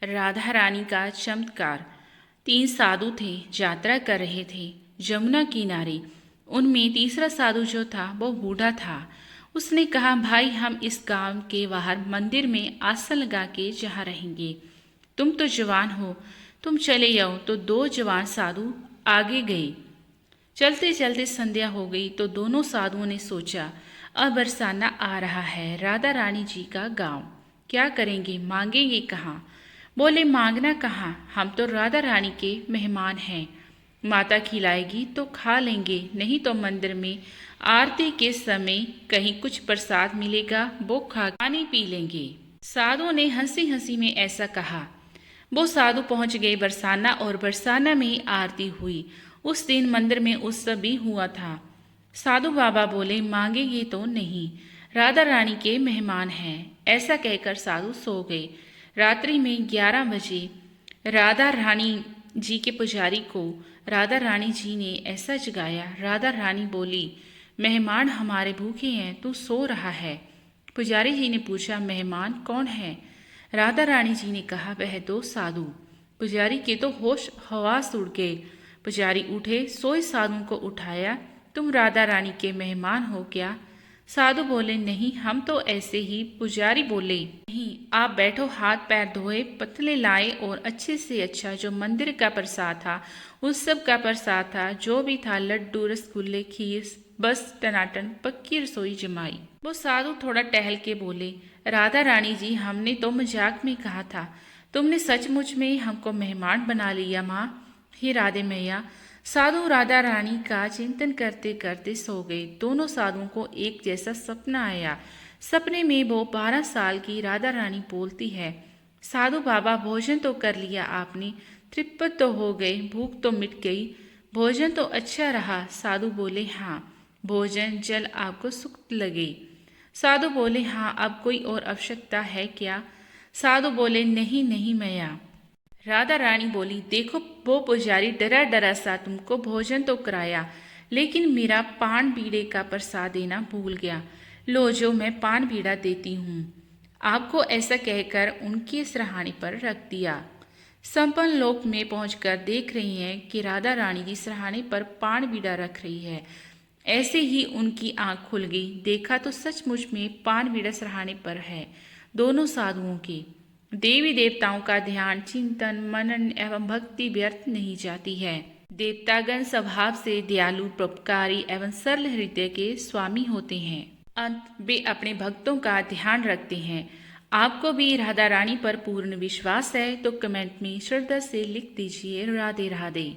राधा रानी का चमत्कार। 3 साधु थे, यात्रा कर रहे थे जमुना किनारे। उनमें तीसरा साधु जो था वो बूढ़ा था। उसने कहा, भाई हम इस गांव के बाहर मंदिर में आसन लगा के जहाँ रहेंगे। तुम तो जवान हो, तुम चले जाओ। तो 2 जवान साधु आगे गए। चलते चलते संध्या हो गई तो दोनों साधुओं ने सोचा, अब बरसाना आ रहा है, राधा रानी जी का गांव, क्या करेंगे, मांगेंगे कहाँ। बोले, मांगना कहाँ, हम तो राधा रानी के मेहमान हैं। माता खिलाएगी तो खा लेंगे, नहीं तो मंदिर में आरती के समय कहीं कुछ प्रसाद मिलेगा, वो खा पानी पी लेंगे। साधुओं ने हंसी हंसी में ऐसा कहा। वो साधु पहुंच गए बरसाना और बरसाना में आरती हुई। उस दिन मंदिर में उत्सव भी हुआ था। साधु बाबा बोले, मांगेंगे तो नहीं, राधा रानी के मेहमान हैं। ऐसा कहकर साधु सो गए। रात्रि में 11 बजे राधा रानी जी के पुजारी को राधा रानी जी ने ऐसा जगाया। राधा रानी बोली, मेहमान हमारे भूखे हैं, तू सो रहा है। पुजारी जी ने पूछा, मेहमान कौन है? राधा रानी जी ने कहा, वह 2 साधु। पुजारी के तो होश हवास उड़ गए। पुजारी उठे, सोए साधुओं को उठाया। तुम राधा रानी के मेहमान हो क्या? साधु बोले, नहीं, हम तो ऐसे ही। पुजारी बोले, नहीं, आप बैठो, हाथ पैर धोए, पतले लाए और अच्छे से अच्छा जो मंदिर का प्रसाद था, उत्सव का प्रसाद था, जो भी था, लड्डू, रसगुल्ले, खीर, बस टनाटन पक्की रसोई जमाई। वो साधु थोड़ा टहल के बोले, राधा रानी जी, हमने तो मजाक में कहा था, तुमने सचमुच में हमको मेहमान बना लिया माँ। हे राधे मैया। साधु राधा रानी का चिंतन करते करते सो गए। दोनों साधुओं को एक जैसा सपना आया। सपने में वो 12 साल की राधा रानी बोलती है, साधु बाबा, भोजन तो कर लिया आपने, तृप्त तो हो गए, भूख तो मिट गई, भोजन तो अच्छा रहा। साधु बोले, हाँ, भोजन जल आपको सुख लगे। साधु बोले, हाँ, अब कोई और आवश्यकता है क्या? साधु बोले, नहीं नहीं मैया। राधा रानी बोली, देखो, वो पुजारी डरा डरा सा तुमको भोजन तो कराया, लेकिन मेरा पान बीड़े का प्रसाद देना भूल गया। लो, जो मैं पान बीड़ा देती हूँ आपको। ऐसा कहकर उनके सिरहाने पर रख दिया। संपन्न लोक में पहुंचकर देख रही हैं कि राधा रानी जी सिरहाने पर पान बीड़ा रख रही है। ऐसे ही उनकी आंख खुल गई। देखा तो सचमुच में पान बीड़ा सिरहाने पर है। दोनों साधुओं के देवी देवताओं का ध्यान, चिंतन, मनन एवं भक्ति व्यर्थ नहीं जाती है। देवतागण स्वभाव से दयालु, परोपकारी एवं सरल हृदय के स्वामी होते हैं। अंत वे अपने भक्तों का ध्यान रखते हैं। आपको भी राधा रानी पर पूर्ण विश्वास है तो कमेंट में श्रद्धा से लिख दीजिए, राधे राधे।